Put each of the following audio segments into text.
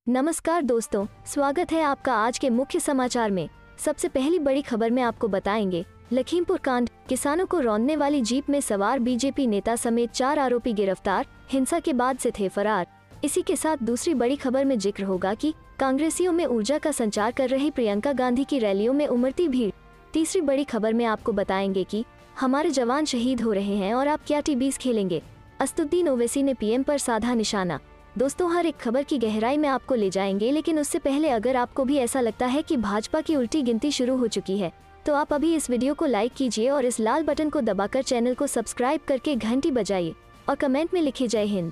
नमस्कार दोस्तों, स्वागत है आपका आज के मुख्य समाचार में। सबसे पहली बड़ी खबर में आपको बताएंगे लखीमपुर कांड, किसानों को रौंदने वाली जीप में सवार बीजेपी नेता समेत 4 आरोपी गिरफ्तार, हिंसा के बाद से थे फरार। इसी के साथ दूसरी बड़ी खबर में जिक्र होगा कि कांग्रेसियों में ऊर्जा का संचार कर रही प्रियंका गांधी की रैलियों में उमड़ती भीड़। तीसरी बड़ी खबर में आपको बताएंगे कि हमारे जवान शहीद हो रहे हैं और आप क्या टी20 खेलेंगे। असदुद्दीन ओवैसी ने पीएम पर साधा निशाना। दोस्तों, हर एक खबर की गहराई में आपको ले जाएंगे, लेकिन उससे पहले अगर आपको भी ऐसा लगता है कि भाजपा की उल्टी गिनती शुरू हो चुकी है तो आप अभी इस वीडियो को लाइक कीजिए और इस लाल बटन को दबाकर चैनल को सब्सक्राइब करके घंटी बजाइए और कमेंट में लिखिए जय हिंद।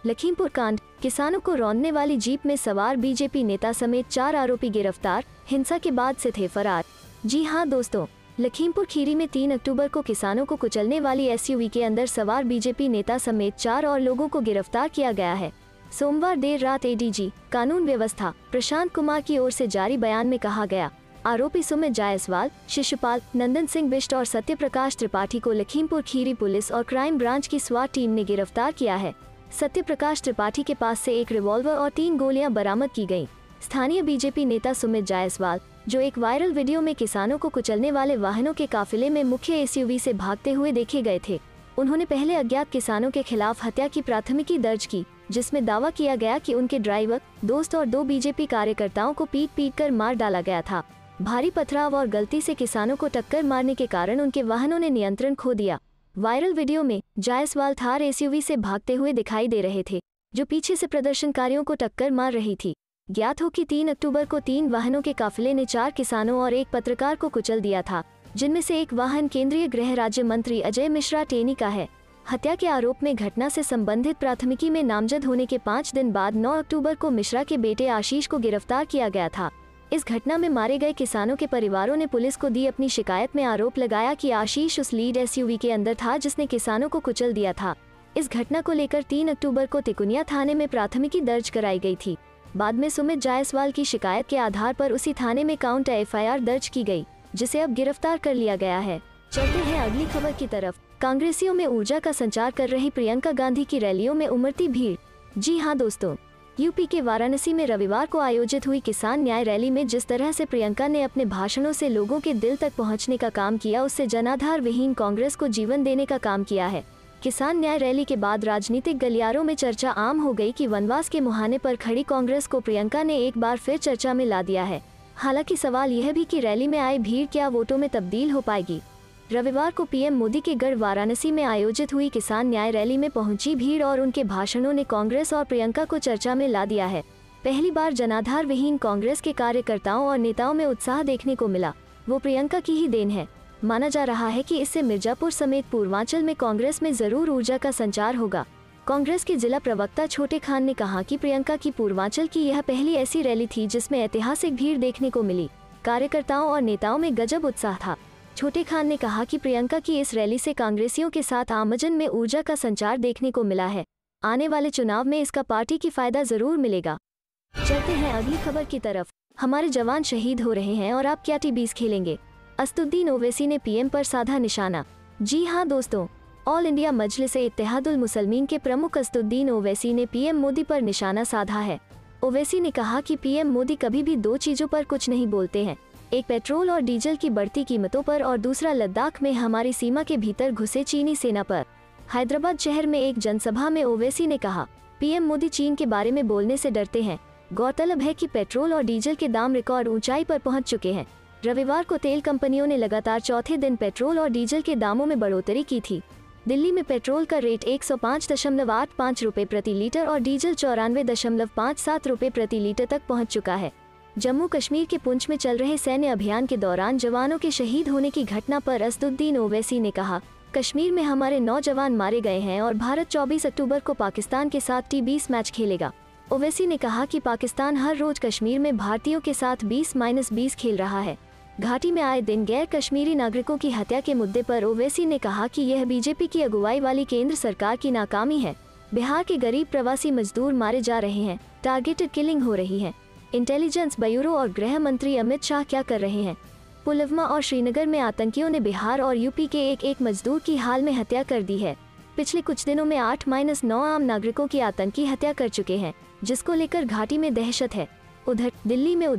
लखीमपुर कांड, किसानों को रौंदने वाली जीप में सवार बीजेपी नेता समेत 4 आरोपी गिरफ्तार, हिंसा के बाद से थे फरार। जी हाँ दोस्तों, लखीमपुर खीरी में 3 अक्टूबर को किसानों को कुचलने वाली एसयूवी के अंदर सवार बीजेपी नेता समेत 4 और लोगों को गिरफ्तार किया गया है। सोमवार देर रात एडीजी कानून व्यवस्था प्रशांत कुमार की ओर से जारी बयान में कहा गया, आरोपी सुमित जायसवाल, शिशुपाल, नंदन सिंह बिष्ट और सत्य प्रकाश त्रिपाठी को लखीमपुर खीरी पुलिस और क्राइम ब्रांच की स्वाट टीम ने गिरफ्तार किया है। सत्य प्रकाश त्रिपाठी के पास से एक रिवॉल्वर और 3 गोलियां बरामद की गयी। स्थानीय बीजेपी नेता सुमित जायसवाल, जो एक वायरल वीडियो में किसानों को कुचलने वाले वाहनों के काफिले में मुख्य एसयूवी से भागते हुए देखे गए थे, उन्होंने पहले अज्ञात किसानों के खिलाफ हत्या की प्राथमिकी दर्ज की, जिसमें दावा किया गया कि उनके ड्राइवर, दोस्त और 2 बीजेपी कार्यकर्ताओं को पीट कर मार डाला गया था। भारी पथराव और गलती से किसानों को टक्कर मारने के कारण उनके वाहनों ने नियंत्रण खो दिया। वायरल वीडियो में जायसवाल थार एसयूवी से भागते हुए दिखाई दे रहे थे, जो पीछे से प्रदर्शनकारियों को टक्कर मार रही थी। ज्ञात हो कि 3 अक्टूबर को 3 वाहनों के काफिले ने 4 किसानों और एक पत्रकार को कुचल दिया था, जिनमें से एक वाहन केंद्रीय गृह राज्य मंत्री अजय मिश्रा टेनी का है। हत्या के आरोप में घटना से संबंधित प्राथमिकी में नामजद होने के 5 दिन बाद 9 अक्टूबर को मिश्रा के बेटे आशीष को गिरफ्तार किया गया था। इस घटना में मारे गए किसानों के परिवारों ने पुलिस को दी अपनी शिकायत में आरोप लगाया कि आशीष उस लीड एसयूवी के अंदर था जिसने किसानों को कुचल दिया था। इस घटना को लेकर 3 अक्टूबर को तिकुनिया थाने में प्राथमिकी दर्ज कराई गई थी। बाद में सुमित जायसवाल की शिकायत के आधार पर उसी थाने में काउंटर एफआईआर दर्ज की गई, जिसे अब गिरफ्तार कर लिया गया है। चलते हैं अगली खबर की तरफ। कांग्रेसियों में ऊर्जा का संचार कर रही प्रियंका गांधी की रैलियों में उमड़ती भीड़। जी हाँ दोस्तों, यूपी के वाराणसी में रविवार को आयोजित हुई किसान न्याय रैली में जिस तरह से प्रियंका ने अपने भाषणों से लोगों के दिल तक पहुंचने का काम किया, उससे जनाधार विहीन कांग्रेस को जीवन देने का काम किया है। किसान न्याय रैली के बाद राजनीतिक गलियारों में चर्चा आम हो गई कि वनवास के मुहाने पर खड़ी कांग्रेस को प्रियंका ने एक बार फिर चर्चा में ला दिया है। हालांकि सवाल यह भी कि रैली में आई भीड़ क्या वोटों में तब्दील हो पाएगी। रविवार को पीएम मोदी के गढ़ वाराणसी में आयोजित हुई किसान न्याय रैली में पहुंची भीड़ और उनके भाषणों ने कांग्रेस और प्रियंका को चर्चा में ला दिया है। पहली बार जनाधार विहीन कांग्रेस के कार्यकर्ताओं और नेताओं में उत्साह देखने को मिला, वो प्रियंका की ही देन है। माना जा रहा है कि इससे मिर्जापुर समेत पूर्वांचल में कांग्रेस में जरूर ऊर्जा का संचार होगा। कांग्रेस के जिला प्रवक्ता छोटे खान ने कहा कि प्रियंका की पूर्वांचल की यह पहली ऐसी रैली थी जिसमें ऐतिहासिक भीड़ देखने को मिली। कार्यकर्ताओं और नेताओं में गजब उत्साह था। छोटे खान ने कहा कि प्रियंका की इस रैली से कांग्रेसियों के साथ आमजन में ऊर्जा का संचार देखने को मिला है। आने वाले चुनाव में इसका पार्टी की फायदा जरूर मिलेगा। चलते हैं अगली खबर की तरफ। हमारे जवान शहीद हो रहे हैं और आप क्या टी20 खेलेंगे। असदुद्दीन ओवैसी ने पीएम पर साधा निशाना। जी हाँ दोस्तों, ऑल इंडिया मजलिस-ए-इत्तेहादुल मुसलमीन के प्रमुख असदुद्दीन ओवैसी ने पीएम मोदी पर निशाना साधा है। ओवैसी ने कहा कि पीएम मोदी कभी भी 2 चीजों पर कुछ नहीं बोलते हैं, एक पेट्रोल और डीजल की बढ़ती कीमतों पर और दूसरा लद्दाख में हमारी सीमा के भीतर घुसे चीनी सेना पर। हैदराबाद शहर में एक जनसभा में ओवैसी ने कहा, पीएम मोदी चीन के बारे में बोलने से डरते हैं। गौरतलब है कि पेट्रोल और डीजल के दाम रिकॉर्ड ऊंचाई पर पहुंच चुके हैं। रविवार को तेल कंपनियों ने लगातार चौथे दिन पेट्रोल और डीजल के दामों में बढ़ोतरी की थी। दिल्ली में पेट्रोल का रेट 105.85 रुपये प्रति लीटर और डीजल 94.57 रुपये प्रति लीटर तक पहुंच चुका है। जम्मू कश्मीर के पुंछ में चल रहे सैन्य अभियान के दौरान जवानों के शहीद होने की घटना पर असदुद्दीन ओवैसी ने कहा, कश्मीर में हमारे 9 जवान मारे गए हैं और भारत 24 अक्टूबर को पाकिस्तान के साथ टी20 मैच खेलेगा। ओवैसी ने कहा कि पाकिस्तान हर रोज कश्मीर में भारतीयों के साथ 20-20 खेल रहा है। घाटी में आए दिन गैर कश्मीरी नागरिकों की हत्या के मुद्दे पर ओवैसी ने कहा कि यह बीजेपी की अगुवाई वाली केंद्र सरकार की नाकामी है। बिहार के गरीब प्रवासी मजदूर मारे जा रहे हैं, टारगेटेड किलिंग हो रही है। इंटेलिजेंस ब्यूरो और गृह मंत्री अमित शाह क्या कर रहे हैं। पुलवामा और श्रीनगर में आतंकियों ने बिहार और यूपी के एक मजदूर की हाल में हत्या कर दी है। पिछले कुछ दिनों में 8-9 आम नागरिकों की आतंकी हत्या कर चुके हैं। जिसको लेकर घाटी में दहशत है। उधर दिल्ली में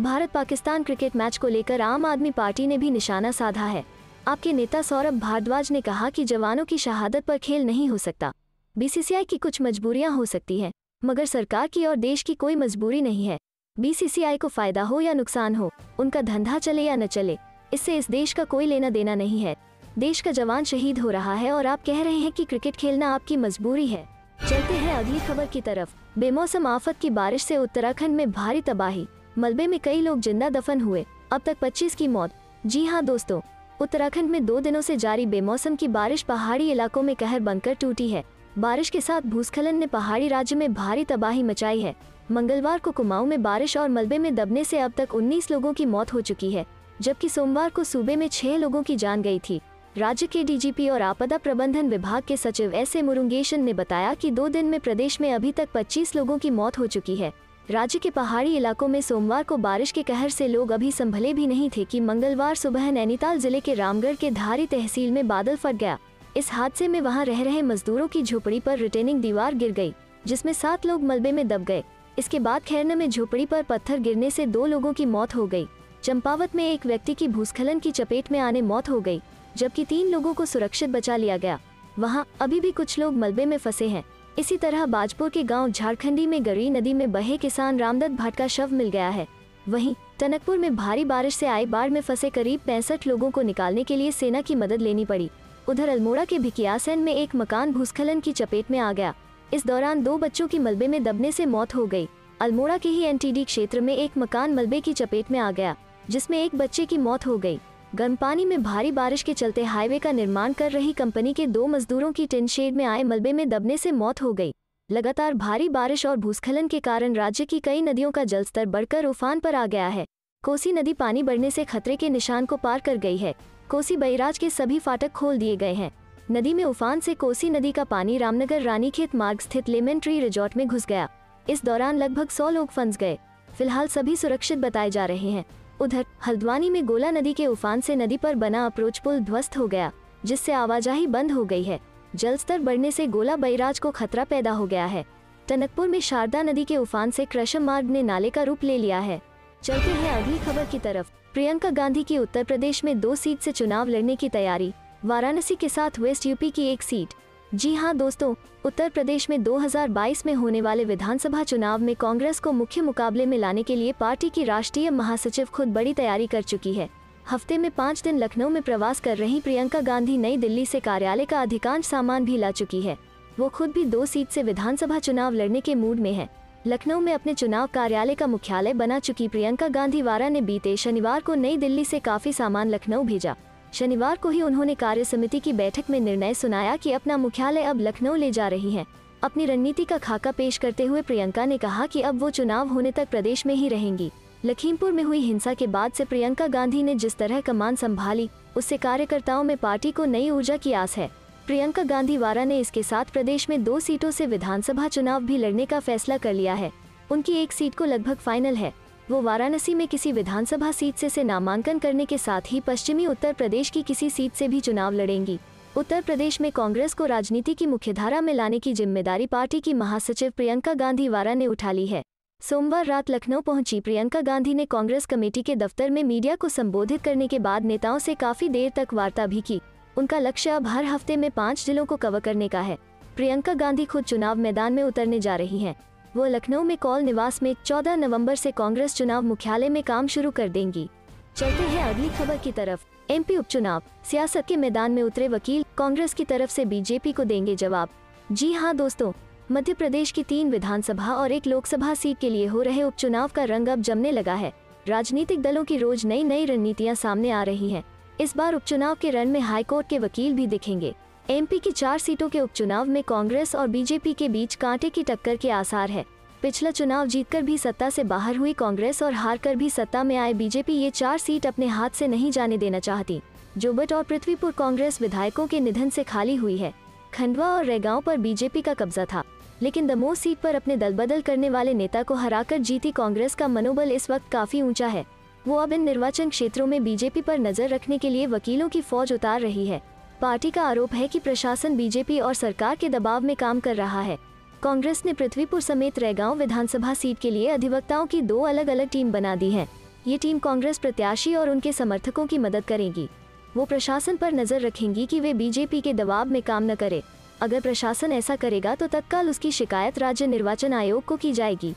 भारत पाकिस्तान क्रिकेट मैच को लेकर आम आदमी पार्टी ने भी निशाना साधा है। आपके नेता सौरभ भारद्वाज ने कहा कि जवानों की शहादत पर खेल नहीं हो सकता। बीसीसीआई की कुछ मजबूरियां हो सकती हैं, मगर सरकार की और देश की कोई मजबूरी नहीं है। बीसीसीआई को फायदा हो या नुकसान हो, उनका धंधा चले या न चले, इससे इस देश का कोई लेना देना नहीं है। देश का जवान शहीद हो रहा है और आप कह रहे हैं कि क्रिकेट खेलना आपकी मजबूरी है। चलते हैं अगली खबर की तरफ। बेमौसम आफत की बारिश से उत्तराखंड में भारी तबाही, मलबे में कई लोग जिंदा दफन हुए, अब तक 25 की मौत। जी हां दोस्तों, उत्तराखंड में 2 दिनों से जारी बेमौसम की बारिश पहाड़ी इलाकों में कहर बनकर टूटी है। बारिश के साथ भूस्खलन ने पहाड़ी राज्य में भारी तबाही मचाई है। मंगलवार को कुमाऊं में बारिश और मलबे में दबने से अब तक 19 लोगों की मौत हो चुकी है, जबकि सोमवार को सूबे में 6 लोगों की जान गई थी। राज्य के डीजीपी और आपदा प्रबंधन विभाग के सचिव एस ए मुरुगेशन ने बताया कि 2 दिन में प्रदेश में अभी तक 25 लोगों की मौत हो चुकी है। राज्य के पहाड़ी इलाकों में सोमवार को बारिश के कहर से लोग अभी संभले भी नहीं थे कि मंगलवार सुबह नैनीताल जिले के रामगढ़ के धारी तहसील में बादल फट गया। इस हादसे में वहां रह रहे मजदूरों की झोपड़ी पर रिटेनिंग दीवार गिर गई, जिसमें 7 लोग मलबे में दब गए। इसके बाद खैरन में झोपड़ी पर पत्थर गिरने से 2 लोगों की मौत हो गई। चंपावत में एक व्यक्ति की भूस्खलन की चपेट में आने मौत हो गई, जबकि 3 लोगों को सुरक्षित बचा लिया गया। वहां अभी भी कुछ लोग मलबे में फंसे हैं। इसी तरह बाजपुर के गांव झारखंडी में गरी नदी में बहे किसान रामदत्त भट्ट का शव मिल गया है। वहीं टनकपुर में भारी बारिश से आई बाढ़ में फंसे करीब 65 लोगों को निकालने के लिए सेना की मदद लेनी पड़ी। उधर अल्मोड़ा के भिकियासैन में एक मकान भूस्खलन की चपेट में आ गया। इस दौरान 2 बच्चों की मलबे में दबने से मौत हो गई। अल्मोड़ा के ही एनटीडी क्षेत्र में एक मकान मलबे की चपेट में आ गया, जिसमें एक बच्चे की मौत हो गई। गर्म पानी में भारी बारिश के चलते हाईवे का निर्माण कर रही कंपनी के 2 मजदूरों की टिन शेड में आए मलबे में दबने से मौत हो गई। लगातार भारी बारिश और भूस्खलन के कारण राज्य की कई नदियों का जलस्तर बढ़कर उफान पर आ गया है। कोसी नदी पानी बढ़ने से खतरे के निशान को पार कर गई है। कोसी बैराज के सभी फाटक खोल दिए गए हैं। नदी में उफान से कोसी नदी का पानी रामनगर रानीखेत मार्ग स्थित लेमन ट्री रिजॉर्ट में घुस गया। इस दौरान लगभग 100 लोग फंस गए। फिलहाल सभी सुरक्षित बताए जा रहे हैं। उधर हल्द्वानी में गोला नदी के उफान से नदी पर बना अप्रोच पुल ध्वस्त हो गया, जिससे आवाजाही बंद हो गई है। जलस्तर बढ़ने से गोला बैराज को खतरा पैदा हो गया है। टनकपुर में शारदा नदी के उफान से कृष्ण मार्ग ने नाले का रूप ले लिया है। चलते हैं अगली खबर की तरफ। प्रियंका गांधी की उत्तर प्रदेश में 2 सीट से चुनाव लड़ने की तैयारी, वाराणसी के साथ वेस्ट यूपी की 1 सीट। जी हां दोस्तों, उत्तर प्रदेश में 2022 में होने वाले विधानसभा चुनाव में कांग्रेस को मुख्य मुकाबले में लाने के लिए पार्टी की राष्ट्रीय महासचिव खुद बड़ी तैयारी कर चुकी है। हफ्ते में 5 दिन लखनऊ में प्रवास कर रही प्रियंका गांधी नई दिल्ली से कार्यालय का अधिकांश सामान भी ला चुकी है। वो खुद भी 2 सीट से विधानसभा चुनाव लड़ने के मूड में है। लखनऊ में अपने चुनाव कार्यालय का मुख्यालय बना चुकी प्रियंका गांधी वारा ने बीते शनिवार को नई दिल्ली से काफी सामान लखनऊ भेजा। शनिवार को ही उन्होंने कार्य समिति की बैठक में निर्णय सुनाया कि अपना मुख्यालय अब लखनऊ ले जा रही हैं। अपनी रणनीति का खाका पेश करते हुए प्रियंका ने कहा कि अब वो चुनाव होने तक प्रदेश में ही रहेंगी। लखीमपुर में हुई हिंसा के बाद से प्रियंका गांधी ने जिस तरह कमान संभाली, उससे कार्यकर्ताओं में पार्टी को नई ऊर्जा की आस है। प्रियंका गांधी वारा ने इसके साथ प्रदेश में 2 सीटों से विधानसभा चुनाव भी लड़ने का फैसला कर लिया है। उनकी 1 सीट को लगभग फाइनल है। वो वाराणसी में किसी विधानसभा सीट से नामांकन करने के साथ ही पश्चिमी उत्तर प्रदेश की किसी सीट से भी चुनाव लड़ेंगी। उत्तर प्रदेश में कांग्रेस को राजनीति की मुख्यधारा में लाने की जिम्मेदारी पार्टी की महासचिव प्रियंका गांधी वारा ने उठा ली है। सोमवार रात लखनऊ पहुंची प्रियंका गांधी ने कांग्रेस कमेटी के दफ्तर में मीडिया को संबोधित करने के बाद नेताओं से काफी देर तक वार्ता भी की। उनका लक्ष्य अब हर हफ्ते में 5 जिलों को कवर करने का है। प्रियंका गांधी खुद चुनाव मैदान में उतरने जा रही हैं। वो लखनऊ में कौल निवास में 14 नवंबर से कांग्रेस चुनाव मुख्यालय में काम शुरू कर देंगी। चलते हैं अगली खबर की तरफ। एमपी उपचुनाव, सियासत के मैदान में उतरे वकील, कांग्रेस की तरफ से बीजेपी को देंगे जवाब। जी हां दोस्तों, मध्य प्रदेश की 3 विधानसभा और 1 लोकसभा सीट के लिए हो रहे उपचुनाव का रंग अब जमने लगा है। राजनीतिक दलों की रोज नई नई रणनीतियां सामने आ रही हैं। इस बार उपचुनाव के रण में हाईकोर्ट के वकील भी दिखेंगे। एमपी की 4 सीटों के उपचुनाव में कांग्रेस और बीजेपी के बीच कांटे की टक्कर के आसार है। पिछला चुनाव जीतकर भी सत्ता से बाहर हुई कांग्रेस और हारकर भी सत्ता में आए बीजेपी ये 4 सीट अपने हाथ से नहीं जाने देना चाहती। जोबट और पृथ्वीपुर कांग्रेस विधायकों के निधन से खाली हुई है। खंडवा और रैगांव पर बीजेपी का कब्जा था, लेकिन दमोह सीट पर अपने दलबदल करने वाले नेता को हराकर जीती कांग्रेस का मनोबल इस वक्त काफी ऊंचा है। वो अब इन निर्वाचन क्षेत्रों में बीजेपी पर नजर रखने के लिए वकीलों की फौज उतार रही है। पार्टी का आरोप है कि प्रशासन बीजेपी और सरकार के दबाव में काम कर रहा है। कांग्रेस ने पृथ्वीपुर समेत रैगांव विधानसभा सीट के लिए अधिवक्ताओं की 2 अलग अलग टीम बना दी है। ये टीम कांग्रेस प्रत्याशी और उनके समर्थकों की मदद करेगी। वो प्रशासन पर नजर रखेंगी कि वे बीजेपी के दबाव में काम न करे। अगर प्रशासन ऐसा करेगा तो तत्काल उसकी शिकायत राज्य निर्वाचन आयोग को की जाएगी।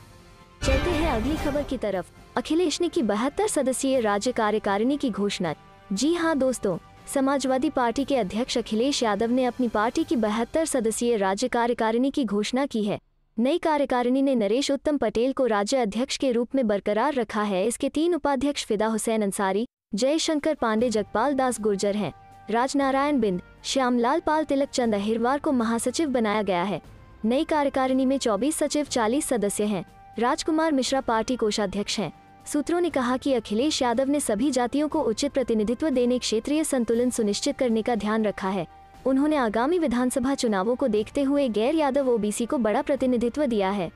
चलते हैं अगली खबर की तरफ। अखिलेश ने की 72 सदस्यीय राज्य कार्यकारिणी की घोषणा। जी हां दोस्तों, समाजवादी पार्टी के अध्यक्ष अखिलेश यादव ने अपनी पार्टी की 72 सदस्यीय राज्य कार्यकारिणी की घोषणा की है। नई कार्यकारिणी ने नरेश उत्तम पटेल को राज्य अध्यक्ष के रूप में बरकरार रखा है। इसके 3 उपाध्यक्ष फिदा हुसैन अंसारी, जयशंकर पांडे, जगपाल दास गुर्जर हैं। राजनारायण बिंद, श्यामलाल पाल, तिलक चंद अहिरवार को महासचिव बनाया गया है। नई कार्यकारिणी में 24 सचिव, 40 सदस्य हैं। राजकुमार मिश्रा पार्टी कोषाध्यक्ष हैं। सूत्रों ने कहा कि अखिलेश यादव ने सभी जातियों को उचित प्रतिनिधित्व देने, क्षेत्रीय संतुलन सुनिश्चित करने का ध्यान रखा है। उन्होंने आगामी विधानसभा चुनावों को देखते हुए गैर यादव ओबीसी को बड़ा प्रतिनिधित्व दिया है।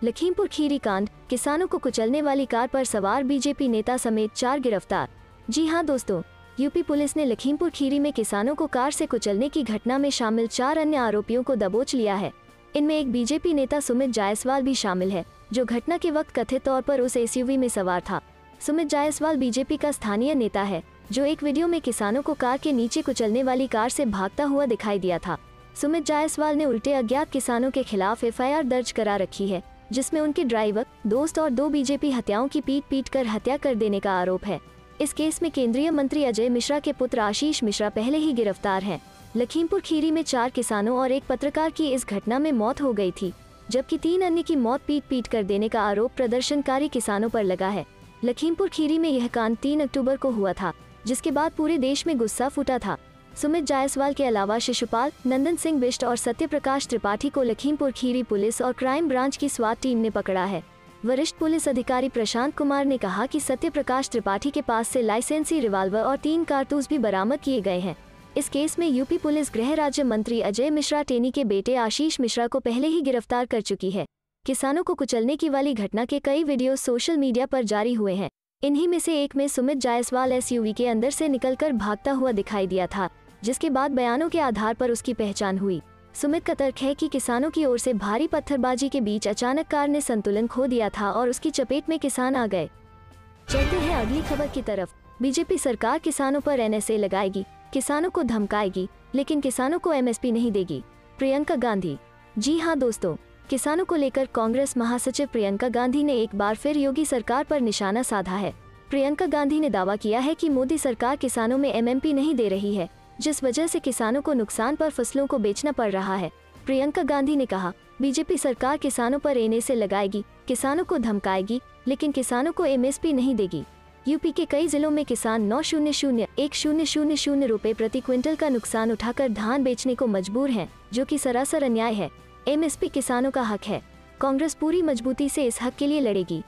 लखीमपुर खीरी कांड, किसानों को कुचलने वाली कार पर सवार बीजेपी नेता समेत 4 गिरफ्तार। जी हां दोस्तों, यूपी पुलिस ने लखीमपुर खीरी में किसानों को कार से कुचलने की घटना में शामिल 4 अन्य आरोपियों को दबोच लिया है। इनमें एक बीजेपी नेता सुमित जायसवाल भी शामिल है, जो घटना के वक्त कथित तौर पर उस एसयूवी में सवार था। सुमित जायसवाल बीजेपी का स्थानीय नेता है, जो एक वीडियो में किसानों को कार के नीचे कुचलने वाली कार से भागता हुआ दिखाई दिया था। सुमित जायसवाल ने उल्टे अज्ञात किसानों के खिलाफ एफआईआर दर्ज करा रखी है, जिसमें उनके ड्राइवर, दोस्त और 2 बीजेपी हत्याओं की पीट कर हत्या कर देने का आरोप है। इस केस में केंद्रीय मंत्री अजय मिश्रा के पुत्र आशीष मिश्रा पहले ही गिरफ्तार हैं। लखीमपुर खीरी में 4 किसानों और एक पत्रकार की इस घटना में मौत हो गई थी, जबकि 3 अन्य की मौत पीट कर देने का आरोप प्रदर्शनकारी किसानों पर लगा है। लखीमपुर खीरी में यह कांड 3 अक्टूबर को हुआ था, जिसके बाद पूरे देश में गुस्सा फूटा था। सुमित जायसवाल के अलावा शिशुपाल, नंदन सिंह बिष्ट और सत्यप्रकाश त्रिपाठी को लखीमपुर खीरी पुलिस और क्राइम ब्रांच की स्वाट टीम ने पकड़ा है। वरिष्ठ पुलिस अधिकारी प्रशांत कुमार ने कहा कि सत्यप्रकाश त्रिपाठी के पास से लाइसेंसी रिवाल्वर और 3 कारतूस भी बरामद किए गए हैं। इस केस में यूपी पुलिस गृह राज्य मंत्री अजय मिश्रा टेनी के बेटे आशीष मिश्रा को पहले ही गिरफ्तार कर चुकी है। किसानों को कुचलने की वाली घटना के कई वीडियो सोशल मीडिया पर जारी हुए हैं। इन्हीं में से एक में सुमित जायसवाल एसयूवी के अंदर से निकलकर भागता हुआ दिखाई दिया था, जिसके बाद बयानों के आधार पर उसकी पहचान हुई। सुमित का तर्क है कि किसानों की ओर से भारी पत्थरबाजी के बीच अचानक कार ने संतुलन खो दिया था और उसकी चपेट में किसान आ गए। चलते हैं अगली खबर की तरफ। बीजेपी सरकार किसानों पर एनएसए लगाएगी, किसानों को धमकाएगी, लेकिन किसानों को एमएसपी नहीं देगी। प्रियंका गांधी। जी हां दोस्तों, किसानों को लेकर कांग्रेस महासचिव प्रियंका गांधी ने एक बार फिर योगी सरकार पर निशाना साधा है। प्रियंका गांधी ने दावा किया है कि मोदी सरकार किसानों में एमएसपी नहीं दे रही है, जिस वजह से किसानों को नुकसान पर फसलों को बेचना पड़ रहा है। प्रियंका गांधी ने कहा, बीजेपी सरकार किसानों पर एनएसए लगाएगी, किसानों को धमकाएगी, लेकिन किसानों को एमएसपी नहीं देगी। यूपी के कई जिलों में किसान 9,00,1,000 रुपए प्रति क्विंटल का नुकसान उठाकर धान बेचने को मजबूर हैं, जो कि सरासर अन्याय है। एमएसपी किसानों का हक है। कांग्रेस पूरी मजबूती से इस हक के लिए लड़ेगी।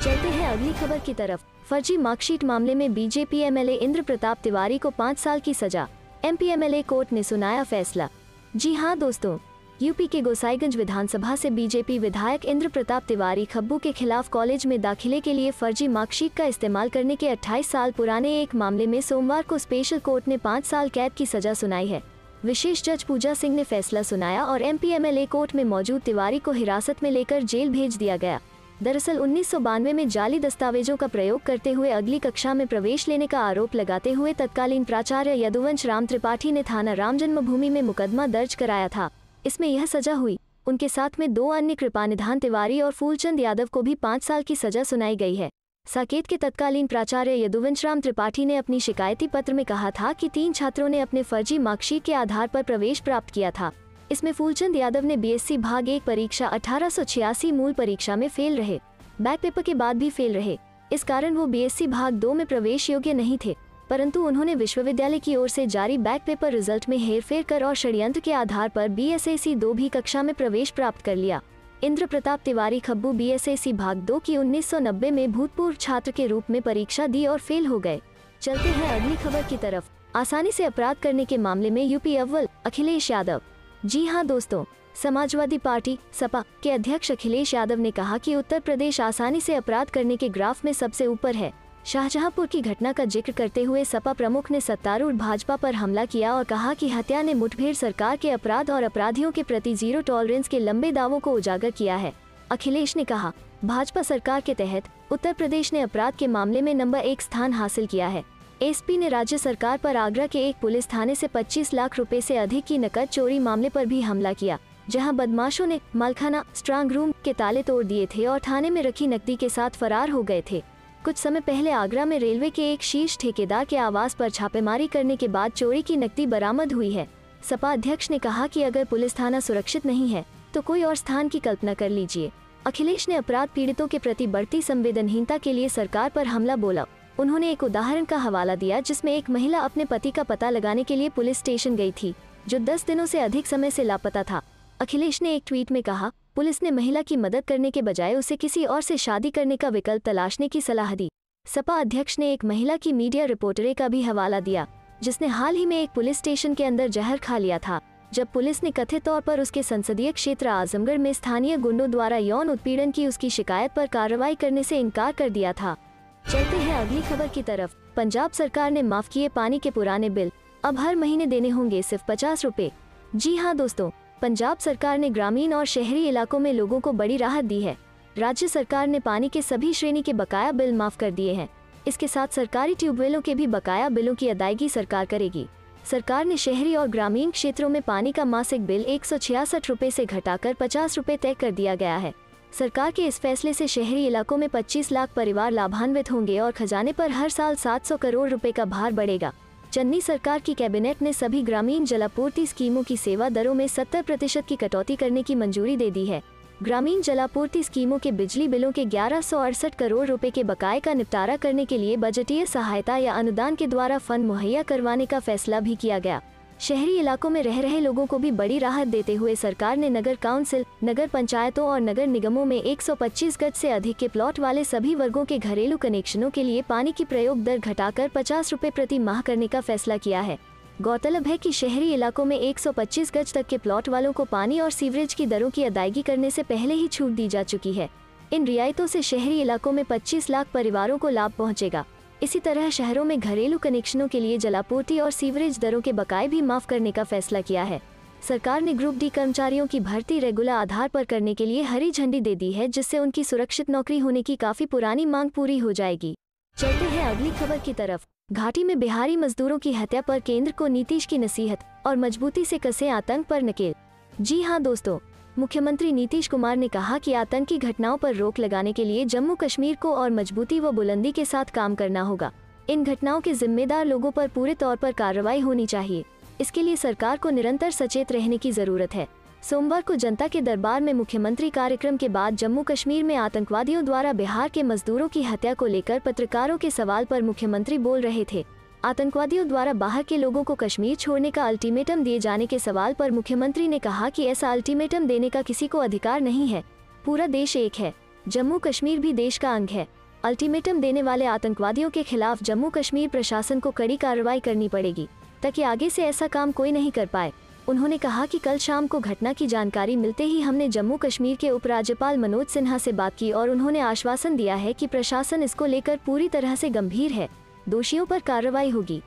चलते हैं अगली खबर की तरफ। फर्जी मार्कशीट मामले में बीजेपी एमएलए इंद्र प्रताप तिवारी को 5 साल की सजा। एमपी एमएलए कोर्ट ने सुनाया फैसला। जी हां दोस्तों, यूपी के गोसाईगंज विधानसभा से बीजेपी विधायक इंद्र प्रताप तिवारी खब्बू के खिलाफ कॉलेज में दाखिले के लिए फर्जी मार्कशीट का इस्तेमाल करने के 28 साल पुराने एक मामले में सोमवार को स्पेशल कोर्ट ने 5 साल कैद की सजा सुनाई है। विशेष जज पूजा सिंह ने फैसला सुनाया और एमपी एमएलए कोर्ट में मौजूद तिवारी को हिरासत में लेकर जेल भेज दिया गया। दरअसल 1992 में जाली दस्तावेजों का प्रयोग करते हुए अगली कक्षा में प्रवेश लेने का आरोप लगाते हुए तत्कालीन प्राचार्य यदुवंश राम त्रिपाठी ने थाना राम जन्मभूमि में मुकदमा दर्ज कराया था। इसमें यह सजा हुई। उनके साथ में 2 अन्य कृपानिधान तिवारी और फूलचंद यादव को भी 5 साल की सजा सुनाई गई है। साकेत के तत्कालीन प्राचार्य यदुवंश राम त्रिपाठी ने अपनी शिकायती पत्र में कहा था कि 3 छात्रों ने अपने फर्जी मार्कशीट के आधार पर प्रवेश प्राप्त किया था। इसमें फूलचंद यादव ने बीएससी भाग 1 परीक्षा 1886 मूल परीक्षा में फेल रहे, बैक पेपर के बाद भी फेल रहे। इस कारण वो बीएससी भाग 2 में प्रवेश योग्य नहीं थे, परंतु उन्होंने विश्वविद्यालय की ओर से जारी बैक पेपर रिजल्ट में हेरफेर कर और षड्यंत्र के आधार पर बीएसएसी 2 भी कक्षा में प्रवेश प्राप्त कर लिया। इंद्र प्रताप तिवारी खब्बू बीएसएसी भाग 2 की 1990 में भूतपूर्व छात्र के रूप में परीक्षा दी और फेल हो गए। चलते हैं अगली खबर की तरफ। आसानी से अपराध करने के मामले में यूपी अव्वल, अखिलेश यादव। जी हां दोस्तों, समाजवादी पार्टी सपा के अध्यक्ष अखिलेश यादव ने कहा कि उत्तर प्रदेश आसानी से अपराध करने के ग्राफ में सबसे ऊपर है। शाहजहांपुर की घटना का जिक्र करते हुए सपा प्रमुख ने सत्तारूढ़ भाजपा पर हमला किया और कहा कि हत्या ने मुठभेड़ सरकार के अपराध और अपराधियों के प्रति जीरो टॉलरेंस के लंबे दावों को उजागर किया है। अखिलेश ने कहा, भाजपा सरकार के तहत उत्तर प्रदेश ने अपराध के मामले में नंबर 1 स्थान हासिल किया है। एसपी ने राज्य सरकार पर आगरा के एक पुलिस थाने से 25 लाख रुपए से अधिक की नकद चोरी मामले पर भी हमला किया, जहां बदमाशों ने मालखाना स्ट्रांग रूम के ताले तोड़ दिए थे और थाने में रखी नकदी के साथ फरार हो गए थे। कुछ समय पहले आगरा में रेलवे के एक शीर्ष ठेकेदार के आवास पर छापेमारी करने के बाद चोरी की नकदी बरामद हुई है। सपा अध्यक्ष ने कहा कि अगर पुलिस थाना सुरक्षित नहीं है तो कोई और स्थान की कल्पना कर लीजिए। अखिलेश ने अपराध पीड़ितों के प्रति बढ़ती संवेदनहीनता के लिए सरकार पर हमला बोला। उन्होंने एक उदाहरण का हवाला दिया जिसमें एक महिला अपने पति का पता लगाने के लिए पुलिस स्टेशन गई थी, जो 10 दिनों से अधिक समय से लापता था। अखिलेश ने एक ट्वीट में कहा, पुलिस ने महिला की मदद करने के बजाय उसे किसी और से शादी करने का विकल्प तलाशने की सलाह दी। सपा अध्यक्ष ने एक महिला की मीडिया रिपोर्टरे का भी हवाला दिया, जिसने हाल ही में एक पुलिस स्टेशन के अंदर जहर खा लिया था, जब पुलिस ने कथित तौर पर उसके संसदीय क्षेत्र आजमगढ़ में स्थानीय गुंडों द्वारा यौन उत्पीड़न की उसकी शिकायत पर कार्रवाई करने से इनकार कर दिया था। चलते हैं अगली खबर की तरफ। पंजाब सरकार ने माफ किए पानी के पुराने बिल, अब हर महीने देने होंगे सिर्फ 50 रुपए। जी हाँ दोस्तों, पंजाब सरकार ने ग्रामीण और शहरी इलाकों में लोगों को बड़ी राहत दी है। राज्य सरकार ने पानी के सभी श्रेणी के बकाया बिल माफ कर दिए हैं। इसके साथ सरकारी ट्यूबवेलों के भी बकाया बिलों की अदायगी सरकार करेगी। सरकार ने शहरी और ग्रामीण क्षेत्रों में पानी का मासिक बिल 166 रुपए से घटाकर 50 रुपए तय कर दिया गया है। सरकार के इस फैसले से शहरी इलाकों में 25 लाख परिवार लाभान्वित होंगे और खजाने पर हर साल 700 करोड़ रुपए का भार बढ़ेगा। चन्नी सरकार की कैबिनेट ने सभी ग्रामीण जलापूर्ति स्कीमों की सेवा दरों में 70% की कटौती करने की मंजूरी दे दी है। ग्रामीण जलापूर्ति स्कीमों के बिजली बिलों के 1168 करोड़ रुपए के बकाये का निपटारा करने के लिए बजटीय सहायता या अनुदान के द्वारा फंड मुहैया करवाने का फैसला भी किया गया। शहरी इलाकों में रह रहे लोगों को भी बड़ी राहत देते हुए सरकार ने नगर काउंसिल, नगर पंचायतों और नगर निगमों में 125 गज से अधिक के प्लॉट वाले सभी वर्गों के घरेलू कनेक्शनों के लिए पानी की प्रयोग दर घटाकर 50 रुपए प्रति माह करने का फैसला किया है। गौरतलब है कि शहरी इलाकों में 125 गज तक के प्लॉट वालों को पानी और सीवरेज की दरों की अदायगी करने से पहले ही छूट दी जा चुकी है। इन रियायतों से शहरी इलाकों में 25 लाख परिवारों को लाभ पहुंचेगा। इसी तरह शहरों में घरेलू कनेक्शनों के लिए जलापूर्ति और सीवरेज दरों के बकाये भी माफ करने का फैसला किया है। सरकार ने ग्रुप डी कर्मचारियों की भर्ती रेगुलर आधार पर करने के लिए हरी झंडी दे दी है, जिससे उनकी सुरक्षित नौकरी होने की काफी पुरानी मांग पूरी हो जाएगी। चलते हैं अगली खबर की तरफ। घाटी में बिहारी मजदूरों की हत्या पर केंद्र को नीतीश की नसीहत और मजबूती से कसे आतंक पर नकेल। जी हाँ दोस्तों, मुख्यमंत्री नीतीश कुमार ने कहा कि आतंकी घटनाओं पर रोक लगाने के लिए जम्मू कश्मीर को और मजबूती व बुलंदी के साथ काम करना होगा। इन घटनाओं के जिम्मेदार लोगों पर पूरे तौर पर कार्रवाई होनी चाहिए। इसके लिए सरकार को निरंतर सचेत रहने की जरूरत है। सोमवार को जनता के दरबार में मुख्यमंत्री कार्यक्रम के बाद जम्मू कश्मीर में आतंकवादियों द्वारा बिहार के मजदूरों की हत्या को लेकर पत्रकारों के सवाल पर मुख्यमंत्री बोल रहे थे। आतंकवादियों द्वारा बाहर के लोगों को कश्मीर छोड़ने का अल्टीमेटम दिए जाने के सवाल पर मुख्यमंत्री ने कहा कि ऐसा अल्टीमेटम देने का किसी को अधिकार नहीं है। पूरा देश एक है, जम्मू कश्मीर भी देश का अंग है। अल्टीमेटम देने वाले आतंकवादियों के खिलाफ जम्मू कश्मीर प्रशासन को कड़ी कार्रवाई करनी पड़ेगी, ताकि आगे से ऐसा काम कोई नहीं कर पाए। उन्होंने कहा कि कल शाम को घटना की जानकारी मिलते ही हमने जम्मू कश्मीर के उपराज्यपाल मनोज सिन्हा से बात की और उन्होंने आश्वासन दिया है कि प्रशासन इसको लेकर पूरी तरह से गंभीर है, दोषियों पर कार्रवाई होगी।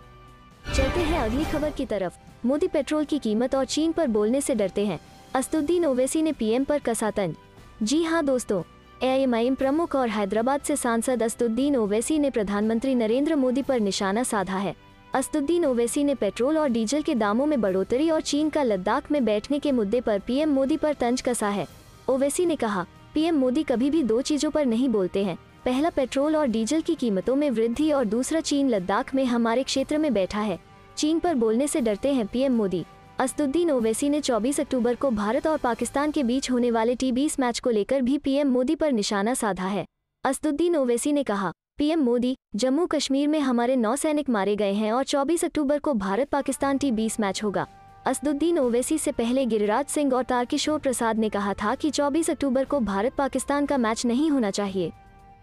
चलते हैं अगली खबर की तरफ। मोदी पेट्रोल की कीमत और चीन पर बोलने से डरते हैं, असदुद्दीन ओवैसी ने पीएम पर कसा तंज। जी हाँ दोस्तों, एआईएमआईएम प्रमुख और हैदराबाद से सांसद असदुद्दीन ओवैसी ने प्रधानमंत्री नरेंद्र मोदी पर निशाना साधा है। असदुद्दीन ओवैसी ने पेट्रोल और डीजल के दामों में बढ़ोतरी और चीन का लद्दाख में बैठने के मुद्दे पर पीएम मोदी पर तंज कसा है। ओवैसी ने कहा, पीएम मोदी कभी भी दो चीजों पर नहीं बोलते हैं, पहला पेट्रोल और डीजल की कीमतों में वृद्धि और दूसरा चीन लद्दाख में हमारे क्षेत्र में बैठा है। चीन पर बोलने से डरते हैं पीएम मोदी। असदुद्दीन ओवैसी ने 24 अक्टूबर को भारत और पाकिस्तान के बीच होने वाले T20 मैच को लेकर भी पीएम मोदी पर निशाना साधा है। असदुद्दीन ओवैसी ने कहा, पीएम मोदी, जम्मू कश्मीर में हमारे 9 सैनिक मारे गए हैं और 24 अक्टूबर को भारत पाकिस्तान T20 मैच होगा। असदुद्दीन ओवैसी से पहले गिरिराज सिंह और तारकिशोर प्रसाद ने कहा था कि 24 अक्टूबर को भारत पाकिस्तान का मैच नहीं होना चाहिए।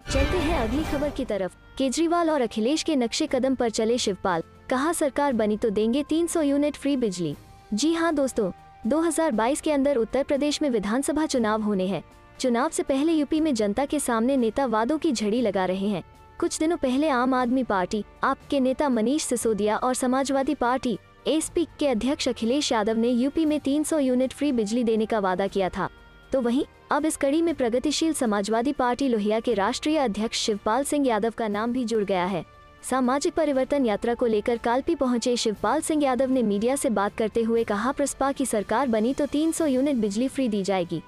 चलते हैं अगली खबर की तरफ। केजरीवाल और अखिलेश के नक्शे कदम पर चले शिवपाल, कहा सरकार बनी तो देंगे 300 यूनिट फ्री बिजली। जी हाँ दोस्तों, 2022 के अंदर उत्तर प्रदेश में विधानसभा चुनाव होने हैं। चुनाव से पहले यूपी में जनता के सामने नेता वादों की झड़ी लगा रहे हैं। कुछ दिनों पहले आम आदमी पार्टी आप के नेता मनीष सिसोदिया और समाजवादी पार्टी एसपी के अध्यक्ष अखिलेश यादव ने यूपी में 300 यूनिट फ्री बिजली देने का वादा किया था। तो वहीं अब इस कड़ी में प्रगतिशील समाजवादी पार्टी लोहिया के राष्ट्रीय अध्यक्ष शिवपाल सिंह यादव का नाम भी जुड़ गया है। सामाजिक परिवर्तन यात्रा को लेकर कालपी पहुंचे शिवपाल सिंह यादव ने मीडिया से बात करते हुए कहा, प्रसपा की सरकार बनी तो 300 यूनिट बिजली फ्री दी जाएगी।